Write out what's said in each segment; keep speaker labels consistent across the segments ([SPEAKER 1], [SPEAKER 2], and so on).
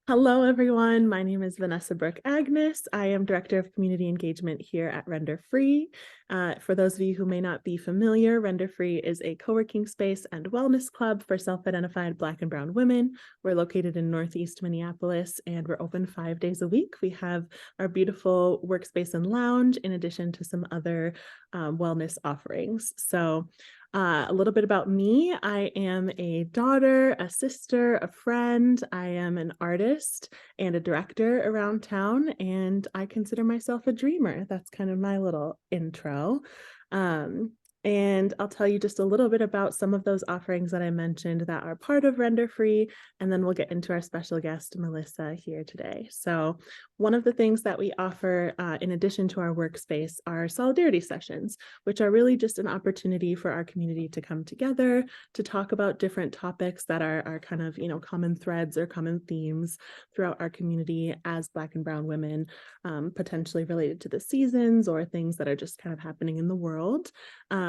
[SPEAKER 1] Hello, everyone. My name is Vanessa Brooke Agnes. I am Director of Community Engagement here at Render Free. For those of you who may not be familiar, Render Free is a co-working space and wellness club for self-identified Black and Brown women. We're located in Northeast Minneapolis, and we're open 5 days a week. We have our beautiful workspace and lounge, in addition to some other wellness offerings. A little bit about me. I am a daughter, a sister, a friend. I am an artist and a director around town, and I consider myself a dreamer. That's kind of my little intro. And I'll tell you just a little bit about some of those offerings that I mentioned that are part of Render Free, and then we'll get into our special guest, Melissa, here today. So one of the things that we offer in addition to our workspace are solidarity sessions, which are really just an opportunity for our community to come together to talk about different topics that are kind of, common threads or common themes throughout our community as Black and Brown women, potentially related to the seasons or things that are just kind of happening in the world.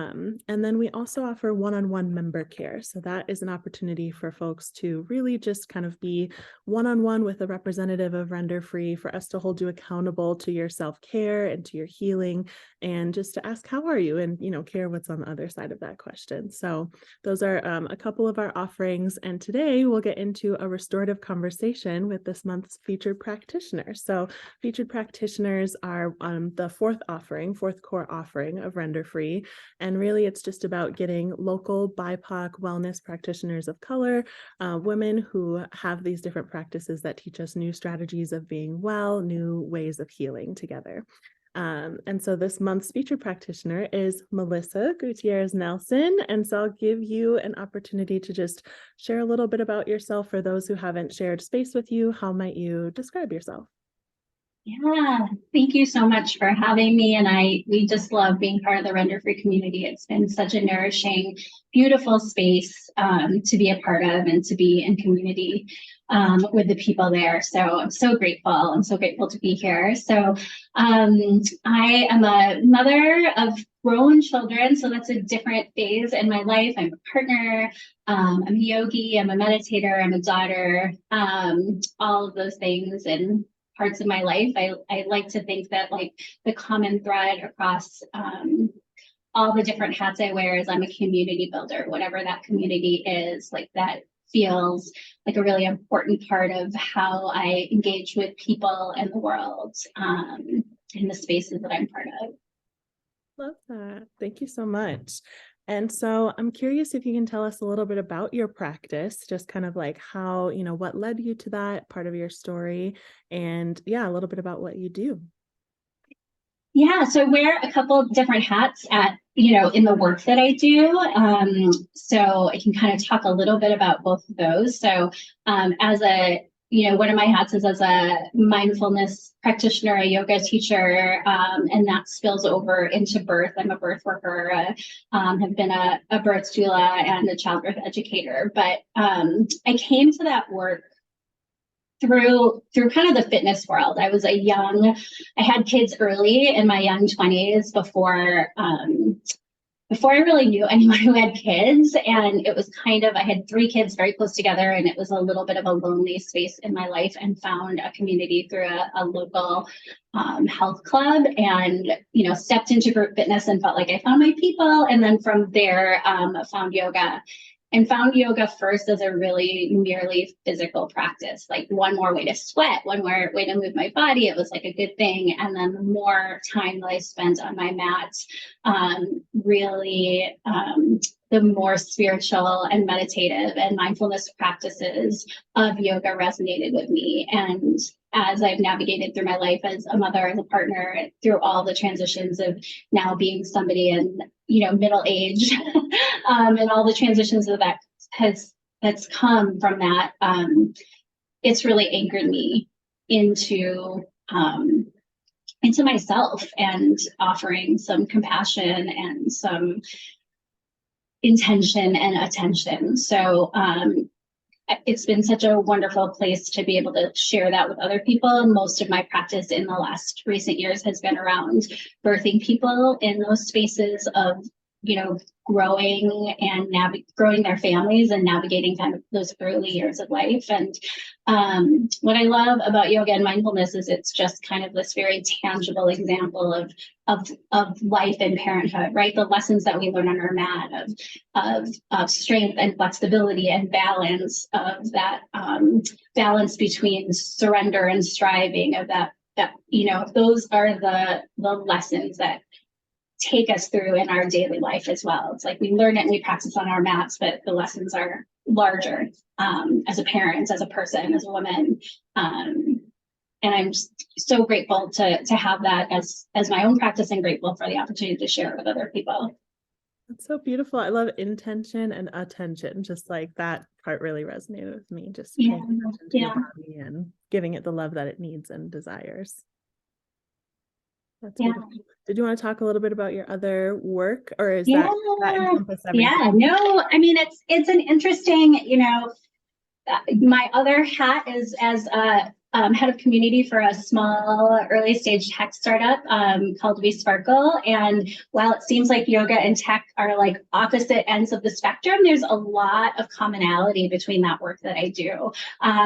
[SPEAKER 1] And then we also offer one-on-one member care. So that is an opportunity for folks to really just kind of be one-on-one with a representative of Render Free, for us to hold you accountable to your self-care and to your healing, and just to ask, how are you? And, care what's on the other side of that question. So those are a couple of our offerings. And today we'll get into a restorative conversation with this month's featured practitioner. So featured practitioners are the fourth core offering of Render Free. And really, it's just about getting local BIPOC wellness practitioners of color, women who have these different practices that teach us new strategies of being well, new ways of healing together. And so this month's featured practitioner is Melissa Gutierrez Nelson. And so I'll give you an opportunity to just share a little bit about yourself for those who haven't shared space with you. How might you describe yourself?
[SPEAKER 2] Yeah, thank you so much for having me. And we just love being part of the Render Free community. It's been such a nourishing, beautiful space to be a part of and to be in community with the people there. So I'm so grateful. I'm so grateful to be here. So I am a mother of grown children. So that's a different phase in my life. I'm a partner. I'm a yogi. I'm a meditator. I'm a daughter. All of those things and parts of my life. I like to think that like the common thread across all the different hats I wear is I'm a community builder, whatever that community is. Like that feels like a really important part of how I engage with people and the world in the spaces that I'm part of.
[SPEAKER 1] Love that. Thank you so much. And so I'm curious if you can tell us a little bit about your practice, just kind of like how, what led you to that part of your story, and a little bit about what you do.
[SPEAKER 2] Yeah, so I wear a couple of different hats in the work that I do. So I can kind of talk a little bit about both of those. So one of my hats is as a mindfulness practitioner, a yoga teacher, and that spills over into birth. I'm a birth worker, have been a birth doula and a childbirth educator. But I came to that work through kind of the fitness world. I had kids early in my young 20s before I really knew anyone who had kids. And it was I had 3 kids very close together, and it was a little bit of a lonely space in my life, and found a community through a local health club, and, stepped into group fitness and felt like I found my people. And then from there, found yoga. And found yoga first as a really merely physical practice, like one more way to sweat, one more way to move my body. It was like a good thing. And then the more time that I spent on my mat, the more spiritual and meditative and mindfulness practices of yoga resonated with me. And as I've navigated through my life as a mother, as a partner, through all the transitions of now being somebody in, middle age, and all the transitions that that's come from that, it's really anchored me into myself, and offering some compassion and some intention and attention. So it's been such a wonderful place to be able to share that with other people. And most of my practice in the last recent years has been around birthing people in those spaces of growing and growing their families and navigating kind of those early years of life. And what I love about yoga and mindfulness is it's just kind of this very tangible example of life and parenthood, right? The lessons that we learn on our mat of strength and flexibility and balance, of that balance between surrender and striving, of that those are the lessons that take us through in our daily life as well. It's like we learn it and we practice on our mats, but the lessons are larger as a parent, as a person, as a woman. And I'm just so grateful to have that as my own practice, and grateful for the opportunity to share it with other people.
[SPEAKER 1] That's so beautiful. I love intention and attention. Just like that part really resonated with me. Just paying attention to your body and giving it the love that it needs and desires. That's beautiful. Did you want to talk a little bit about your other work, or is that encompass everything?
[SPEAKER 2] Yeah, no, I mean, it's an interesting, my other hat is as head of community for a small early stage tech startup called We Sparkle. And while it seems like yoga and tech are like opposite ends of the spectrum, there's a lot of commonality between that work that I do.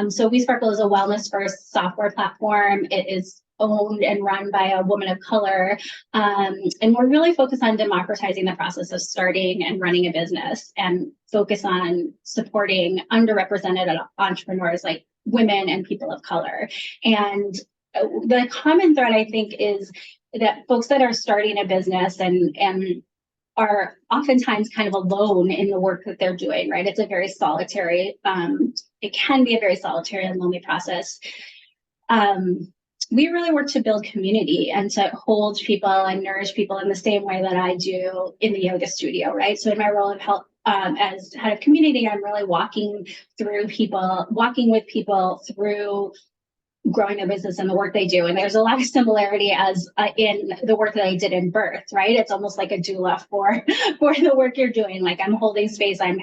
[SPEAKER 2] So We Sparkle is a wellness first software platform. It is owned and run by a woman of color. And we're really focused on democratizing the process of starting and running a business, and focus on supporting underrepresented entrepreneurs like women and people of color. And the common thread, I think, is that folks that are starting a business and are oftentimes kind of alone in the work that they're doing, right? It's a very solitary, it can be a very solitary and lonely process. We really work to build community and to hold people and nourish people in the same way that I do in the yoga studio, right? So in my role of health, as head of community, I'm really walking with people through growing a business and the work they do. And there's a lot of similarity as in the work that I did in birth, right? It's almost like a doula for the work you're doing. Like I'm holding space, I'm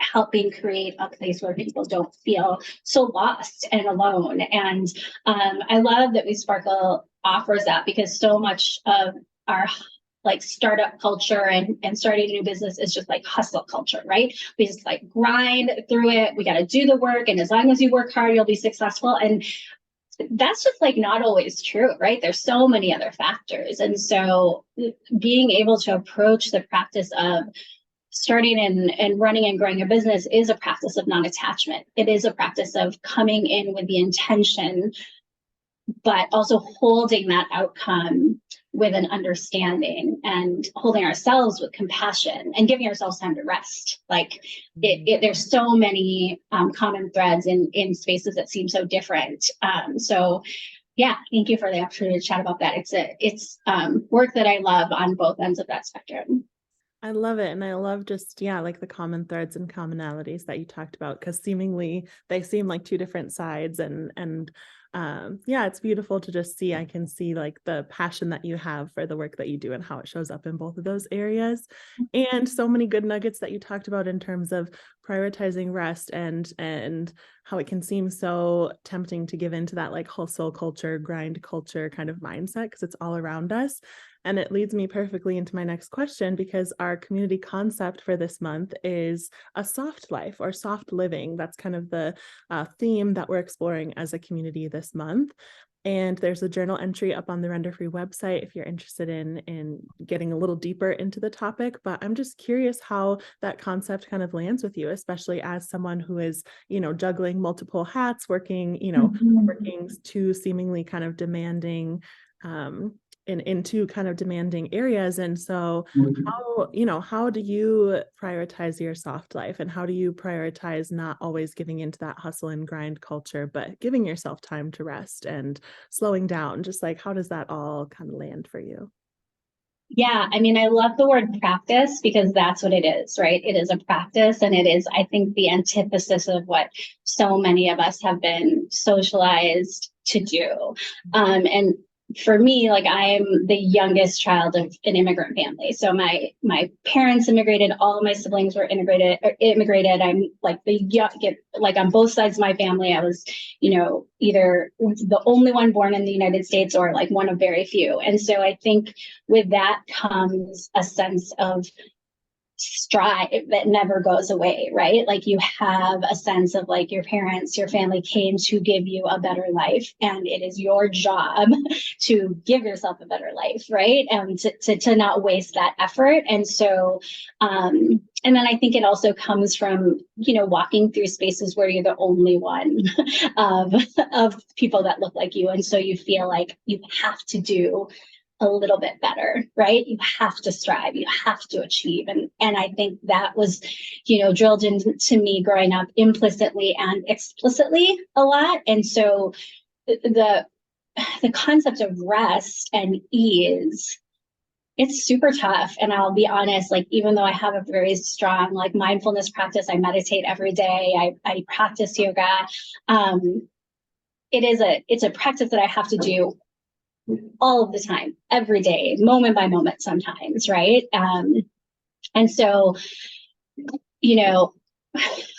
[SPEAKER 2] helping create a place where people don't feel so lost and alone. And I love that We Sparkle offers that, because so much of our like startup culture and starting a new business is just like hustle culture, right? We just like grind through it. We got to do the work. And as long as you work hard, you'll be successful. And that's just like not always true, right? There's so many other factors. And so being able to approach the practice of starting and running and growing a business is a practice of non-attachment. It is a practice of coming in with the intention, but also holding that outcome with an understanding, and holding ourselves with compassion and giving ourselves time to rest. Like there's so many common threads in spaces that seem so different. So yeah, thank you for the opportunity to chat about that. It's work that I love on both ends of that spectrum.
[SPEAKER 1] I love it. And I love just, like the common threads and commonalities that you talked about, because seemingly they seem like two different sides, and it's beautiful to just see. I can see like the passion that you have for the work that you do and how it shows up in both of those areas, and so many good nuggets that you talked about in terms of prioritizing rest and how it can seem so tempting to give into that like hustle culture, grind culture kind of mindset, because it's all around us. And it leads me perfectly into my next question, because our community concept for this month is a soft life or soft living. That's kind of the theme that we're exploring as a community this month. And there's a journal entry up on the Render Free website if you're interested in getting a little deeper into the topic. But I'm just curious how that concept kind of lands with you, especially as someone who is, juggling multiple hats, working two seemingly kind of demanding in two kind of demanding areas. And so how do you prioritize your soft life, and how do you prioritize not always giving into that hustle and grind culture, but giving yourself time to rest and slowing down? Just like, how does that all kind of land for you?
[SPEAKER 2] Yeah, I mean, I love the word practice, because that's what it is, right? It is a practice, and it is, I think, the antithesis of what so many of us have been socialized to do. And for me, like I'm the youngest child of an immigrant family. So my parents immigrated, all of my siblings were immigrated. I'm like like on both sides of my family, I was, either the only one born in the United States or like one of very few. And so I think with that comes a sense of strive that never goes away, right? Like you have a sense of like your parents, your family came to give you a better life, and it is your job to give yourself a better life, right? And to not waste that effort. And so, and then I think it also comes from, walking through spaces where you're the only one of people that look like you. And so you feel like you have to do a little bit better, right? You have to strive, you have to achieve. And I think that was, drilled into me growing up implicitly and explicitly a lot. And so the concept of rest and ease, it's super tough. And I'll be honest, like, even though I have a very strong like mindfulness practice, I meditate every day, I practice yoga. It's a practice that I have to do all of the time, every day, moment by moment sometimes, right? And so,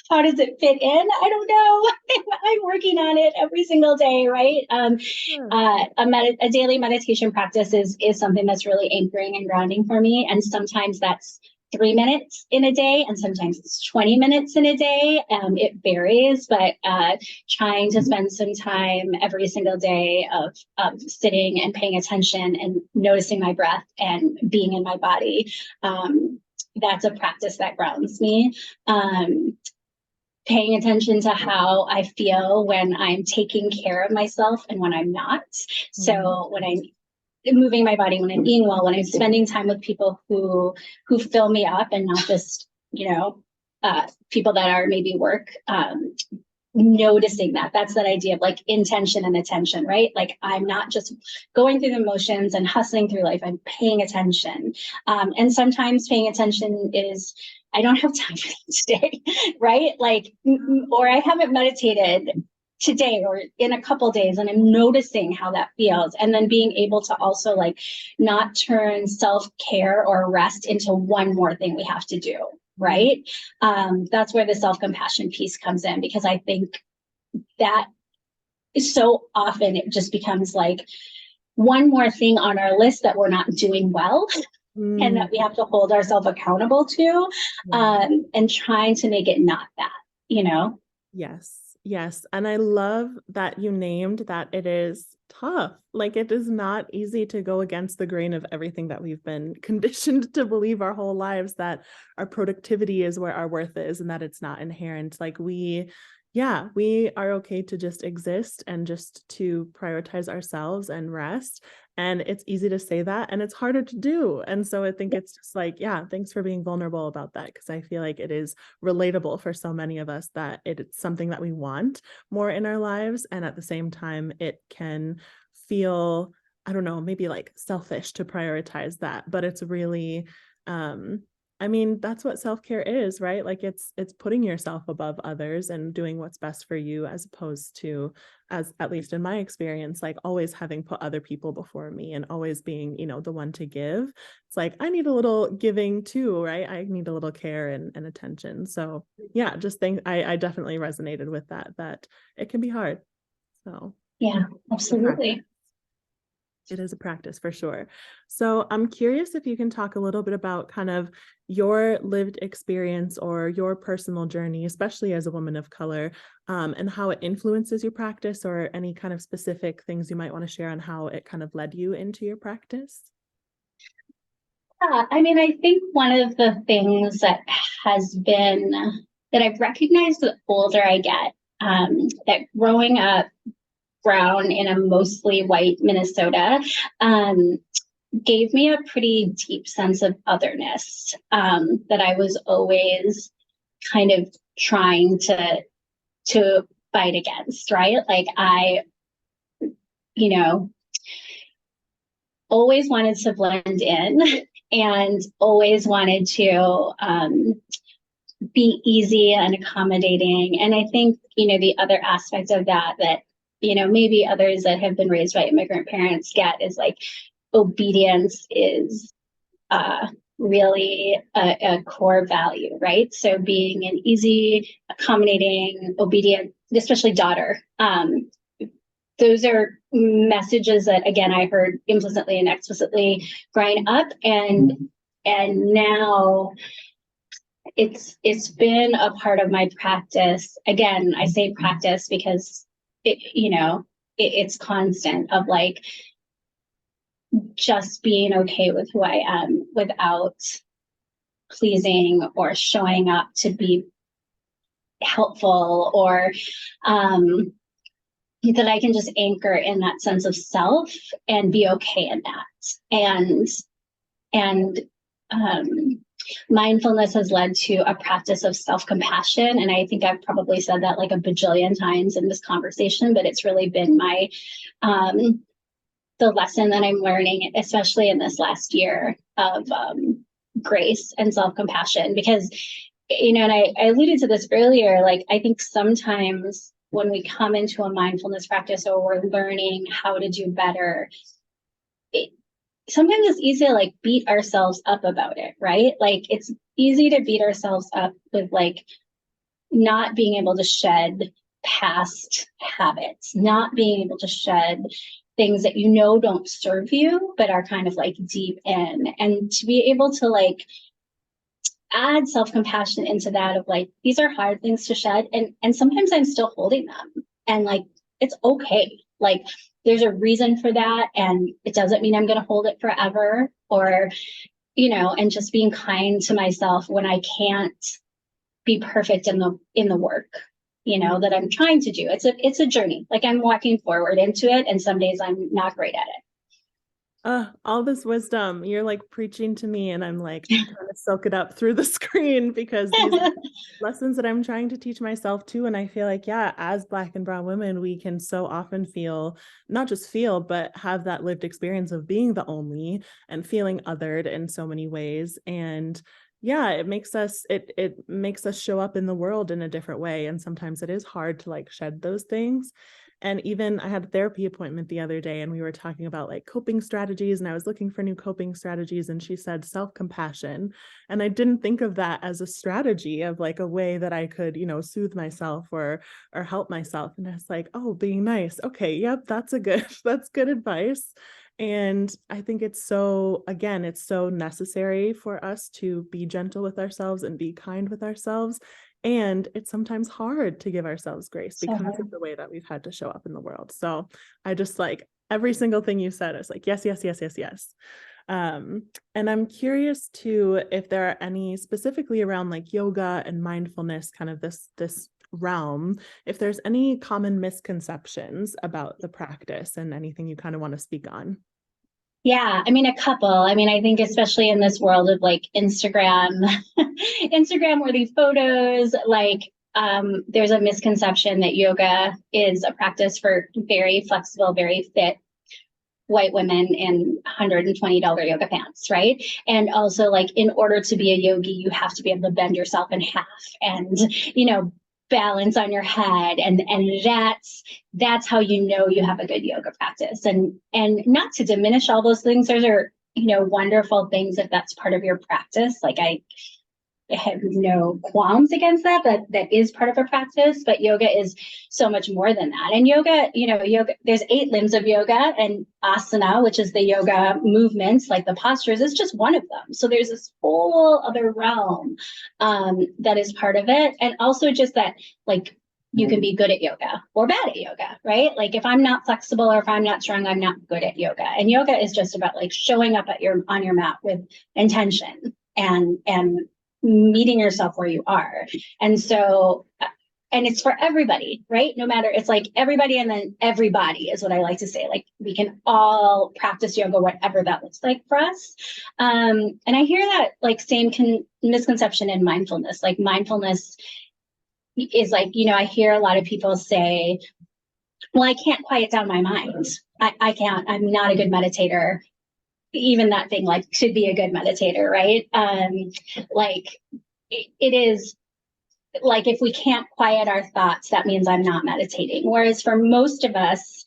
[SPEAKER 2] how does it fit in? I don't know. I'm working on it every single day, right? A daily meditation practice is something that's really anchoring and grounding for me. And sometimes that's 3 minutes in a day, and sometimes it's 20 minutes in a day. It varies, but trying to spend some time every single day of sitting and paying attention and noticing my breath and being in my body. That's a practice that grounds me. Paying attention to how I feel when I'm taking care of myself and when I'm not. So when I'm moving my body, when I'm eating well, when I'm spending time with people who fill me up and not just, people that are maybe work, noticing that's that idea of like intention and attention, right? Like I'm not just going through the motions and hustling through life, I'm paying attention. And sometimes paying attention is, I don't have time for that today, right? Like, or I haven't meditated today or in a couple days, and I'm noticing how that feels. And then being able to also like not turn self-care or rest into one more thing we have to do, right? That's where the self-compassion piece comes in, because I think that so often it just becomes like one more thing on our list that we're not doing well. And that we have to hold ourselves accountable to, and trying to make it not that,
[SPEAKER 1] Yes. And I love that you named that it is tough. Like it is not easy to go against the grain of everything that we've been conditioned to believe our whole lives, that our productivity is where our worth is and that it's not inherent. Like we are okay to just exist and just to prioritize ourselves and rest. And it's easy to say that, and it's harder to do. And so I think it's just like, thanks for being vulnerable about that, because I feel like it is relatable for so many of us that it's something that we want more in our lives. And at the same time, it can feel, I don't know, maybe like selfish to prioritize that. But it's really, that's what self-care is, right? Like it's putting yourself above others and doing what's best for you, as opposed to, as at least in my experience, like always having put other people before me and always being, the one to give. It's like, I need a little giving too, right? I need a little care and attention. So just think, I definitely resonated with that it can be hard. So
[SPEAKER 2] yeah, absolutely.
[SPEAKER 1] It is a practice for sure. So I'm curious if you can talk a little bit about kind of your lived experience or your personal journey, especially as a woman of color, and how it influences your practice, or any kind of specific things you might want to share on how it kind of led you into your practice.
[SPEAKER 2] Yeah, I think one of the things that has been, that I've recognized the older I get, that growing up brown in a mostly white Minnesota, gave me a pretty deep sense of otherness, that I was always kind of trying to fight against, right? Like I, always wanted to blend in and always wanted to be easy and accommodating. And I think, the other aspect of that maybe others that have been raised by immigrant parents get is like obedience is really a core value, right? So being an easy, accommodating, obedient, especially daughter, those are messages that, again, I heard implicitly and explicitly growing up, and now it's been a part of my practice. Again, I say practice because it's constant of like just being okay with who I am without pleasing or showing up to be helpful, or that I can just anchor in that sense of self and be okay in that. And mindfulness has led to a practice of self-compassion. And I think I've probably said that like a bajillion times in this conversation, but it's really been my, the lesson that I'm learning, especially in this last year, of grace and self-compassion. Because, and I alluded to this earlier, like, I think sometimes when we come into a mindfulness practice or we're learning how to do better, sometimes it's easy to like beat ourselves up about it, right? Like it's easy to beat ourselves up with like not being able to shed past habits, not being able to shed things that don't serve you, but are kind of like deep in. And to be able to like add self-compassion into that of like, these are hard things to shed. And sometimes I'm still holding them, and like, it's okay. Like there's a reason for that. And it doesn't mean I'm going to hold it forever, or, and just being kind to myself when I can't be perfect in the work, that I'm trying to do. It's a journey. Like I'm walking forward into it. And some days I'm not great at it.
[SPEAKER 1] All this wisdom, you're like preaching to me, and I'm like trying to soak it up through the screen, because these are lessons that I'm trying to teach myself too. And I feel like, yeah, as Black and brown women, we can so often not just feel, but have that lived experience of being the only and feeling othered in so many ways. And yeah, it makes us show up in the world in a different way. And sometimes it is hard to like shed those things. And even I had a therapy appointment the other day, and we were talking about like coping strategies, and I was looking for new coping strategies, and she said self-compassion. And I didn't think of that as a strategy of like a way that I could, soothe myself or help myself. And I was like, oh, being nice. Okay, yep, that's good advice. And I think it's so necessary for us to be gentle with ourselves and be kind with ourselves. And it's sometimes hard to give ourselves grace because of the way that we've had to show up in the world. So I just like every single thing you said, I was like, yes, yes, yes, yes, yes. And I'm curious too, if there are any specifically around like yoga and mindfulness, kind of this realm, if there's any common misconceptions about the practice and anything you kind of want to speak on.
[SPEAKER 2] Yeah, I mean, a couple. I mean, I think especially in this world of like Instagram worthy photos, like there's a misconception that yoga is a practice for very flexible, very fit white women in $120 yoga pants, right? And also like in order to be a yogi, you have to be able to bend yourself in half and, balance on your head, and that's how you have a good yoga practice. And not to diminish all those things, those are wonderful things if that's part of your practice. Like I have no qualms against that, but that is part of a practice. But yoga is so much more than that. And yoga, there's 8 limbs of yoga, and asana, which is the yoga movements, like the postures, is just one of them. So there's this whole other realm that is part of it. And also just that, like, you can be good at yoga or bad at yoga, right? Like if I'm not flexible or if I'm not strong, I'm not good at yoga. And yoga is just about like showing up on your mat with intention and meeting yourself where you are. And so, and it's for everybody, right? No matter, it's like everybody and then everybody is what I like to say. Like we can all practice yoga, whatever that looks like for us. And I hear that like same misconception in mindfulness. Like mindfulness is like, I hear a lot of people say, well, I can't quiet down my mind. I can't, I'm not a good meditator. Even that thing like should be a good meditator, right? Like it is like if we can't quiet our thoughts, that means I'm not meditating. Whereas for most of us,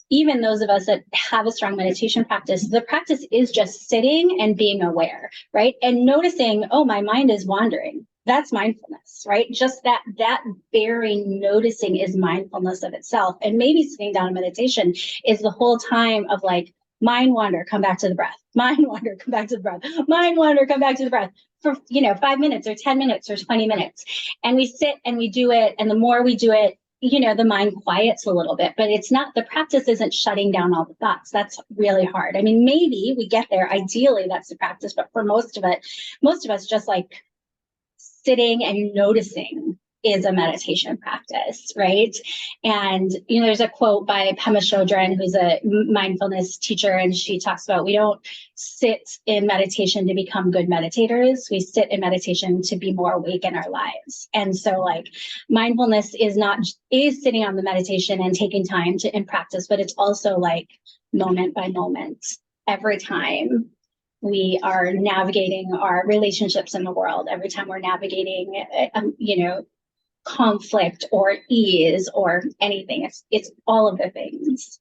[SPEAKER 2] even those of us that have a strong meditation practice, the practice is just sitting and being aware, right? And noticing, oh, my mind is wandering. That's mindfulness, right? Just that very noticing is mindfulness of itself. And maybe sitting down in meditation is the whole time of like, mind wander, come back to the breath. Mind wander, come back to the breath. Mind wander, come back to the breath for 5 minutes or 10 minutes or 20 minutes. And we sit and we do it. And the more we do it, the mind quiets a little bit, but it's not, the practice isn't shutting down all the thoughts. That's really hard. I mean, maybe we get there. Ideally, that's the practice. But for most of us, just like sitting and noticing is a meditation practice, right? And, there's a quote by Pema Chodron, who's a mindfulness teacher, and she talks about, we don't sit in meditation to become good meditators. We sit in meditation to be more awake in our lives. And so like mindfulness is sitting on the meditation and taking time in practice, but it's also like moment by moment, every time we are navigating our relationships in the world, every time we're navigating, conflict or ease or anything. It's all of the things.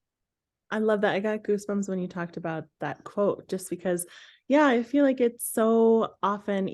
[SPEAKER 1] I love that. I got goosebumps when you talked about that quote, just because, yeah, I feel like it's so often,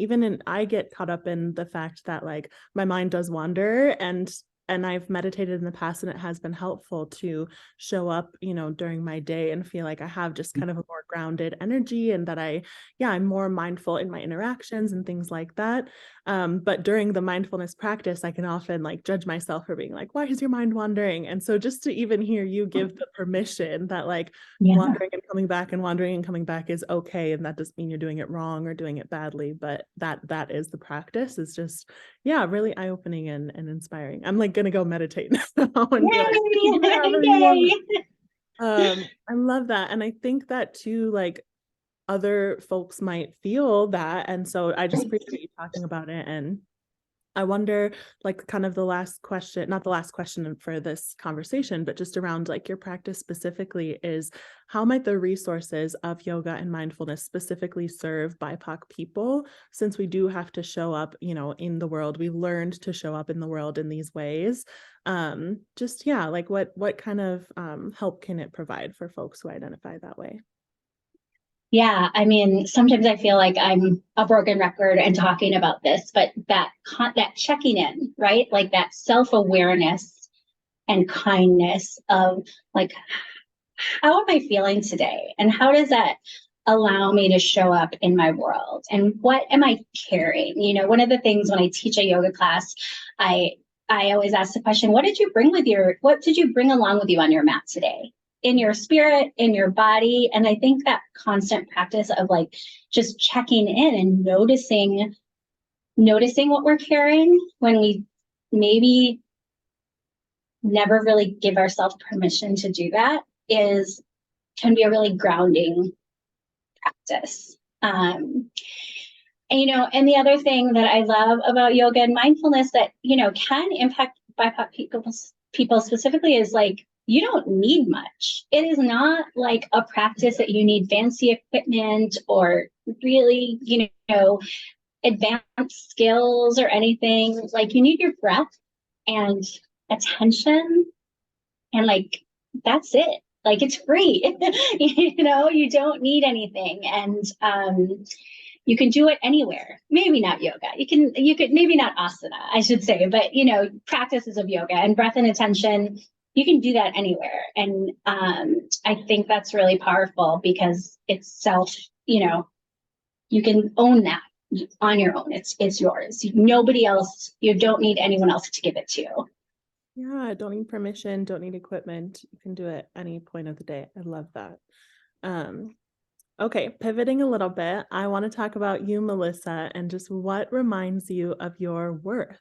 [SPEAKER 1] I get caught up in the fact that like my mind does wander, and I've meditated in the past, and it has been helpful to show up, during my day and feel like I have just kind of a more grounded energy, and that I'm more mindful in my interactions and things like that. But during the mindfulness practice, I can often like judge myself for being like, why is your mind wandering? And so just to even hear you give the permission that like wandering and coming back and wandering and coming back is okay. And that doesn't mean you're doing it wrong or doing it badly, but that is the practice, is just, really eye-opening and inspiring. I'm like gonna go meditate now and be like, I love that. And I think that too, like other folks might feel that. And so I just appreciate you talking about it. And I wonder, like, kind of the last question, not the last question for this conversation, but just around like your practice specifically, is how might the resources of yoga and mindfulness specifically serve BIPOC people, since we do have to show up, in the world. We learned to show up in the world in these ways. Like what kind of help can it provide for folks who identify that way?
[SPEAKER 2] Yeah, I mean, sometimes I feel like I'm a broken record and talking about this, but that checking in, right? Like that self-awareness and kindness of like, how am I feeling today? And how does that allow me to show up in my world? And what am I carrying? One of the things when I teach a yoga class, I always ask the question, what did you bring along with you on your mat today? In your spirit, in your body. And I think that constant practice of like just checking in and noticing what we're carrying when we maybe never really give ourselves permission to do that can be a really grounding practice. And the other thing that I love about yoga and mindfulness that, can impact BIPOC people specifically is like, you don't need much. It is not like a practice that you need fancy equipment or really, advanced skills or anything. Like you need your breath and attention, and like, that's it. Like it's free, you don't need anything. And you can do it anywhere. Maybe not yoga. You could maybe not asana, I should say, but practices of yoga and breath and attention, you can do that anywhere. And I think that's really powerful because it's you can own that on your own. It's yours. Nobody else, you don't need anyone else to give it to.
[SPEAKER 1] Yeah, don't need permission, don't need equipment. You can do it any point of the day. I love that. Okay, pivoting a little bit, I want to talk about you, Melissa, and just what reminds you of your worth.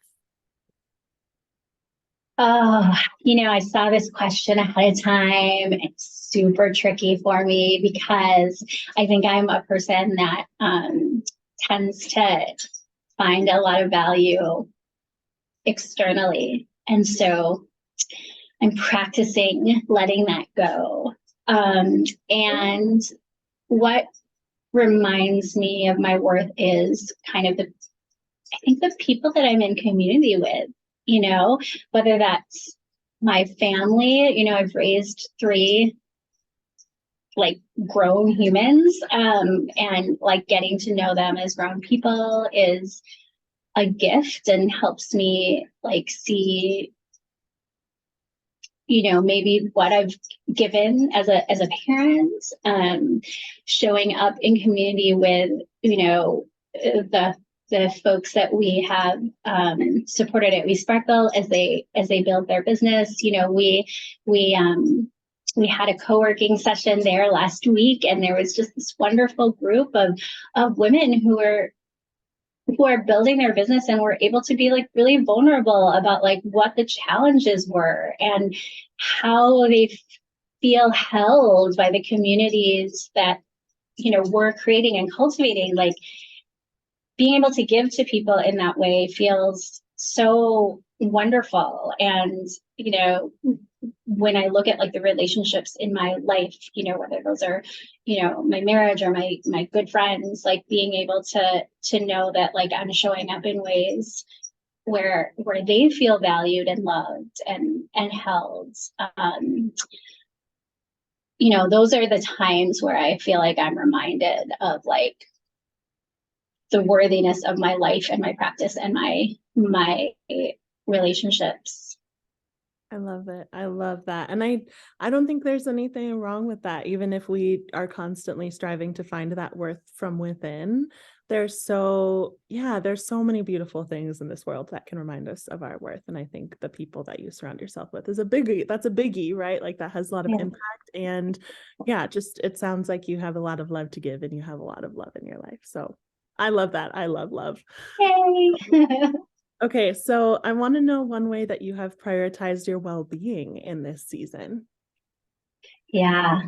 [SPEAKER 2] Oh, I saw this question ahead of time. It's super tricky for me because I think I'm a person that tends to find a lot of value externally. And so I'm practicing letting that go. And what reminds me of my worth is kind of I think the people that I'm in community with, whether that's my family, I've raised 3 like grown humans, and like getting to know them as grown people is a gift and helps me like see, maybe what I've given as a parent, showing up in community with, the folks that we have supported at We Sparkle as they build their business. We had a co-working session there last week, and there was just this wonderful group of women who are building their business and were able to be like really vulnerable about like what the challenges were and how they feel held by the communities that we're creating and cultivating. Like being able to give to people in that way feels so wonderful. And when I look at like the relationships in my life, whether those are, my marriage or my good friends, like being able to know that like I'm showing up in ways where they feel valued and loved and held. Those are the times where I feel like I'm reminded of like the worthiness of my life and my practice and my relationships.
[SPEAKER 1] I love it. I love that. And I don't think there's anything wrong with that. Even if we are constantly striving to find that worth from within, there's so many beautiful things in this world that can remind us of our worth. And I think the people that you surround yourself with is a biggie. That's a biggie, right? Like that has a lot of impact. And just, it sounds like you have a lot of love to give and you have a lot of love in your life. So I love that. I love.
[SPEAKER 2] Yay.
[SPEAKER 1] Okay, so I want to know one way that you have prioritized your well-being in this season.
[SPEAKER 2] Yeah.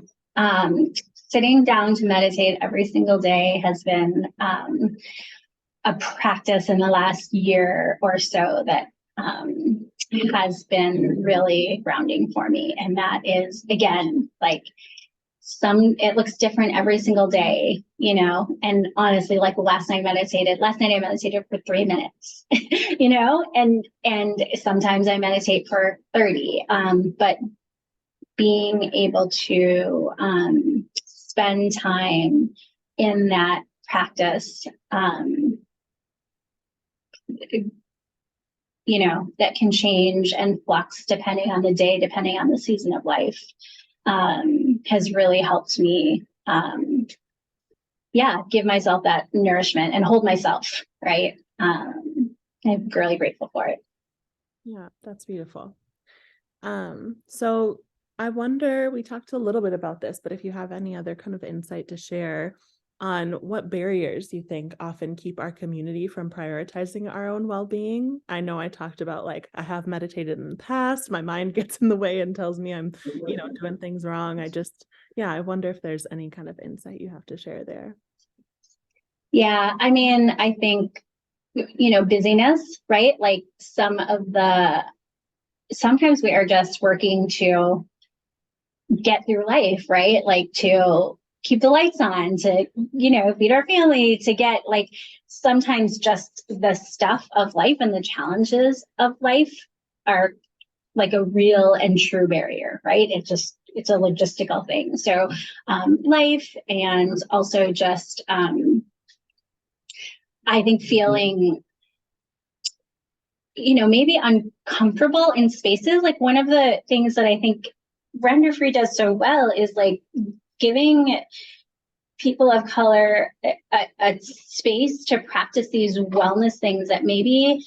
[SPEAKER 2] Sitting down to meditate every single day has been a practice in the last year or so that has been really grounding for me. And that is, again, like it looks different every single day, and honestly, like last night I meditated for 3 minutes, and sometimes I meditate for 30, but being able to spend time in that practice, that can change and flux depending on the day, depending on the season of life, has really helped me, give myself that nourishment and hold myself, right? I'm really grateful for it.
[SPEAKER 1] Yeah, that's beautiful. So I wonder, we talked a little bit about this, but if you have any other kind of insight to share on what barriers you think often keep our community from prioritizing our own well-being. I know I talked about like, I have meditated in the past, my mind gets in the way and tells me I'm, doing things wrong. I wonder if there's any kind of insight you have to share there.
[SPEAKER 2] Yeah, I mean, I think, busyness, right? Like sometimes we are just working to get through life, right? Like to keep the lights on, to, feed our family, to get like sometimes just the stuff of life and the challenges of life are like a real and true barrier, right? It's a logistical thing. So life, and also just, I think feeling, maybe uncomfortable in spaces. Like one of the things that I think Render Free does so well is like giving people of color a space to practice these wellness things that maybe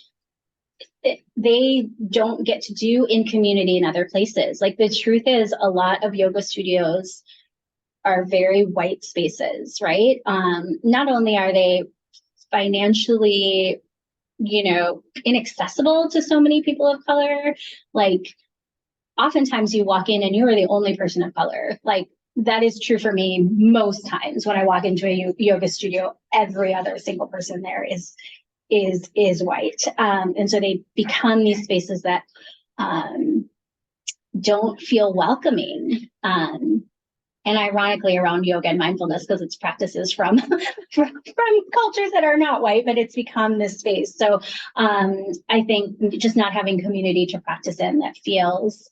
[SPEAKER 2] they don't get to do in community in other places. Like the truth is, a lot of yoga studios are very white spaces, right? Not only are they financially, inaccessible to so many people of color, like oftentimes you walk in and you are the only person of color. Like that is true for me most times when I walk into a yoga studio. Every other single person there is white, and so they become these spaces that, don't feel welcoming, and ironically around yoga and mindfulness, because it's practices from, from cultures that are not white, but it's become this space. So I think just not having community to practice in that feels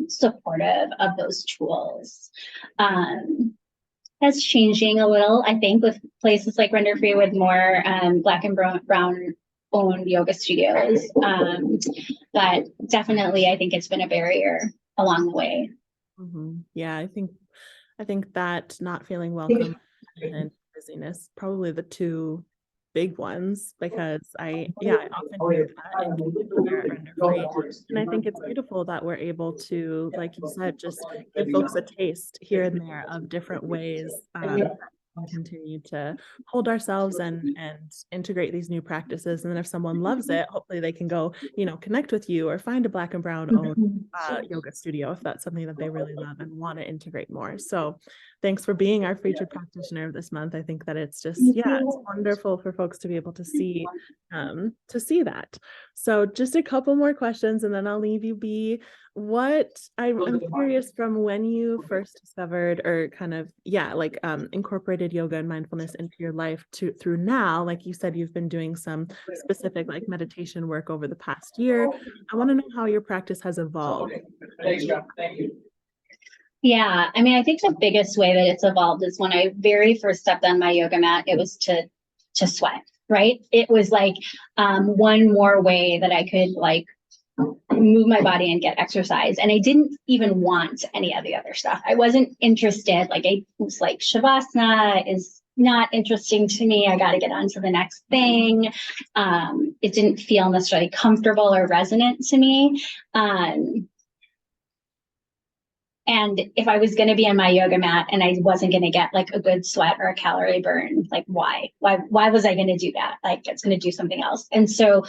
[SPEAKER 2] supportive of those tools. That's changing a little, I think, with places like Render Free with more Black and brown owned yoga studios. But definitely, I think it's been a barrier along the way.
[SPEAKER 1] Yeah, I think that not feeling welcome and busyness, probably the two big ones, because I often hear that in community here at Render Free. And I think it's beautiful that we're able to, like you said, just give folks a taste here and there of different ways and continue to hold ourselves and integrate these new practices. And then if someone loves it, hopefully they can go, connect with you or find a Black and brown owned yoga studio if that's something that they really love and want to integrate more. So thanks for being our featured practitioner this month. I think that it's just, it's wonderful for folks to be able to see that. So just a couple more questions and then I'll leave you be. I'm curious, from when you first discovered or kind of, incorporated yoga and mindfulness into your life through now, like you said, you've been doing some specific like meditation work over the past year. I want to know how your practice has evolved.
[SPEAKER 2] Yeah, I mean, I think the biggest way that it's evolved is when I very first stepped on my yoga mat, it was to sweat, right? It was like one more way that I could like move my body and get exercise. And I didn't even want any of the other stuff. I wasn't interested. Like I was like, Shavasana is not interesting to me. I got to get on to the next thing. It didn't feel necessarily comfortable or resonant to me. And if I was going to be on my yoga mat and I wasn't going to get like a good sweat or a calorie burn, like why was I going to do that? Like it's going to do something else. And so,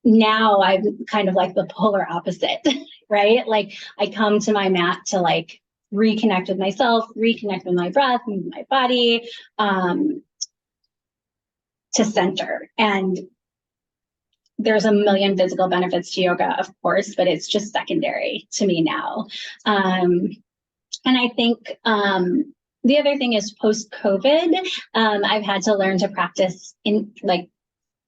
[SPEAKER 2] now I'm kind of like the polar opposite, right? Like I come to my mat to like reconnect with myself, reconnect with my breath, move my body, to center. And there's a million physical benefits to yoga, of course, but it's just secondary to me now. And I think the other thing is post-COVID, I've had to learn to practice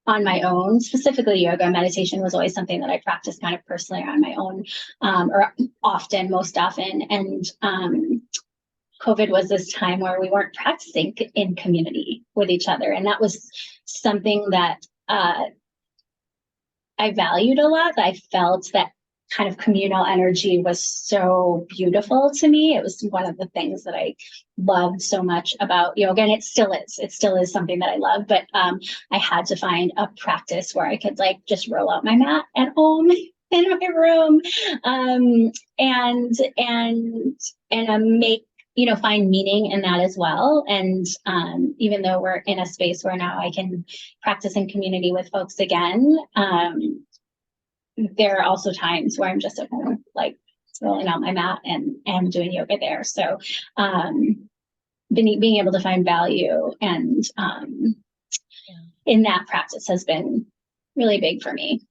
[SPEAKER 2] on my own. Specifically yoga. Meditation was always something that I practiced kind of personally on my own, or most often. And COVID was this time where we weren't practicing in community with each other. And that was something that I valued a lot. I felt that kind of communal energy was so beautiful to me. It was one of the things that I loved so much about yoga, and it still is something that I love, but I had to find a practice where I could like just roll out my mat at home in my room, and make, find meaning in that as well. And even though we're in a space where now I can practice in community with folks again, there are also times where I'm just at home, like rolling out my mat and doing yoga there. So being able to find value and in that practice has been really big for me.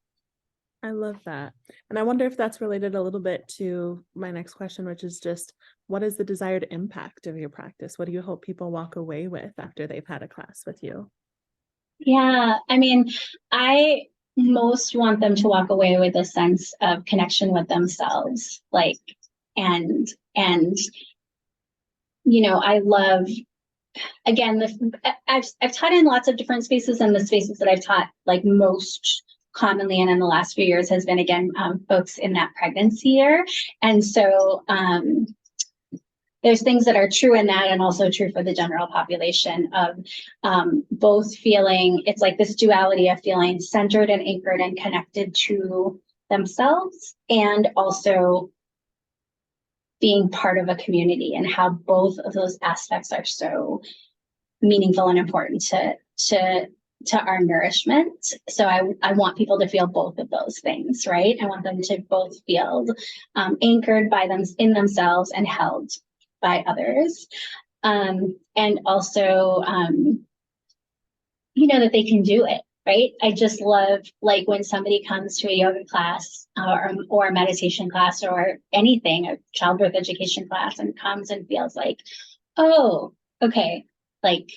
[SPEAKER 1] I love that. And I wonder if that's related a little bit to my next question, which is just, what is the desired impact of your practice? What do you hope people walk away with after they've had a class with you?
[SPEAKER 2] Yeah, I mean, I most want them to walk away with a sense of connection with themselves, like, and I love, again, I've taught in lots of different spaces, and the spaces that I've taught like most commonly and in the last few years has been, again, folks in that pregnancy year. And so there's things that are true in that and also true for the general population of both feeling, it's like this duality of feeling centered and anchored and connected to themselves, and also being part of a community, and how both of those aspects are so meaningful and important to our nourishment. So I want people to feel both of those things, right? I want them to both feel anchored by them in themselves and held by others, and also that they can do it, right? I just love like when somebody comes to a yoga class or a meditation class or anything, a childbirth education class, and comes and feels like, oh, okay, like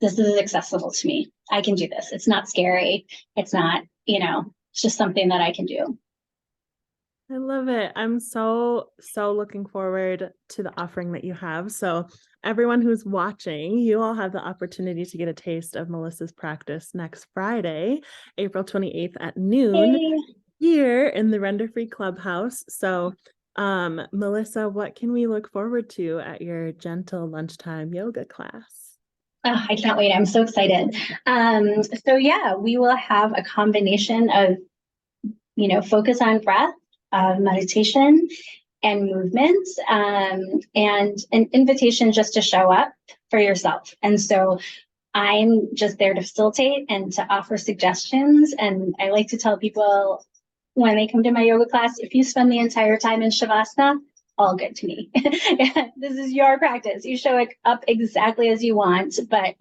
[SPEAKER 2] this is accessible to me. I can do this. It's not scary. It's not, it's just something that I can do.
[SPEAKER 1] I love it. I'm so looking forward to the offering that you have. So everyone who's watching, you all have the opportunity to get a taste of Melissa's practice next Friday, April 28th at noon
[SPEAKER 2] Yay.
[SPEAKER 1] here in the Render Free Clubhouse. So Melissa, what can we look forward to at your gentle lunchtime yoga class?
[SPEAKER 2] Oh, I can't wait. I'm so excited. So yeah, we will have a combination of, focus on breath, meditation, and movement, and an invitation just to show up for yourself. And so I'm just there to facilitate and to offer suggestions. And I like to tell people when they come to my yoga class, if you spend the entire time in Shavasana, all good to me. This is your practice. You show it up exactly as you want. But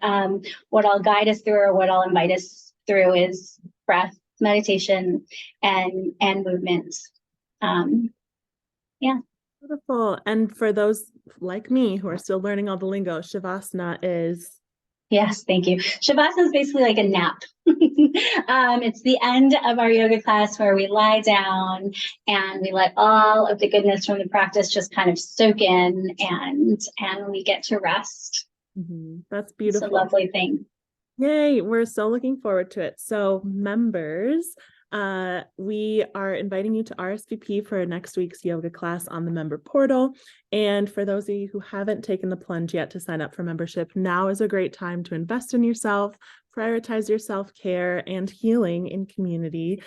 [SPEAKER 2] what I'll guide us through or what I'll invite us through is breath, meditation, and movements. Yeah.
[SPEAKER 1] Beautiful. And for those like me who are still learning all the lingo, Shavasana is.
[SPEAKER 2] Yes, thank you. Shavasana is basically like a nap. It's the end of our yoga class where we lie down and we let all of the goodness from the practice just kind of soak in, and we get to rest.
[SPEAKER 1] That's
[SPEAKER 2] It's
[SPEAKER 1] beautiful.
[SPEAKER 2] a lovely thing.
[SPEAKER 1] Yay, we're so looking forward to it. So members, we are inviting you to RSVP for next week's yoga class on the member portal. And for those of you who haven't taken the plunge yet to sign up for membership, now is a great time to invest in yourself, prioritize your self-care and healing in community.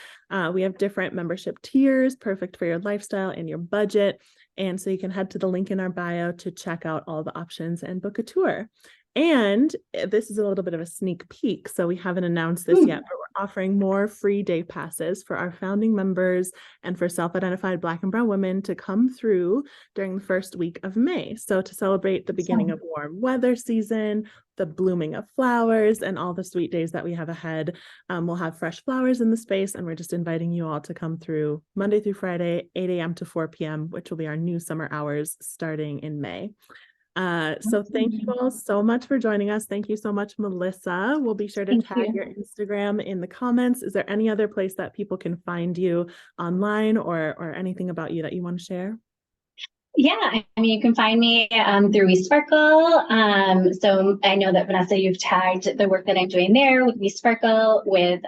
[SPEAKER 1] We have different membership tiers, perfect for your lifestyle and your budget. And so you can head to the link in our bio to check out all the options and book a tour. And this is a little bit of a sneak peek, so we haven't announced this yet, but we're offering more free day passes for our founding members and for self-identified Black and Brown women to come through during the first week of May. So to celebrate the beginning of warm weather season, the blooming of flowers, and all the sweet days that we have ahead, we'll have fresh flowers in the space, and we're just inviting you all to come through Monday through Friday, 8 a.m. to 4 p.m., which will be our new summer hours starting in May. So thank you all so much for joining us. Thank you so much, Melissa. We'll be sure to tag your Instagram in the comments. Is there any other place that people can find you online or anything about you that you want to share?
[SPEAKER 2] Yeah, I mean, you can find me through We Sparkle. So I know that Vanessa, you've tagged the work that I'm doing there with We Sparkle. With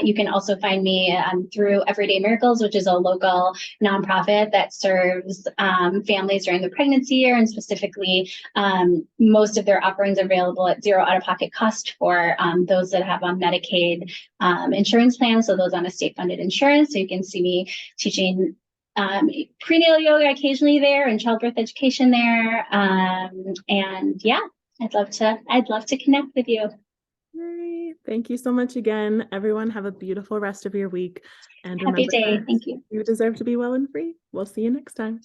[SPEAKER 2] you can also find me through Everyday Miracles, which is a local nonprofit that serves families during the pregnancy year, and specifically most of their offerings are available at zero out-of-pocket cost for those that have on Medicaid insurance plans. So those on a state-funded insurance. So you can see me teaching prenatal yoga occasionally there and childbirth education there. And yeah, I'd love to connect with you.
[SPEAKER 1] Yay. Thank you so much again. Everyone have a beautiful rest of your week. And
[SPEAKER 2] Happy day. Thank you.
[SPEAKER 1] You deserve to be well and free. We'll see you next time.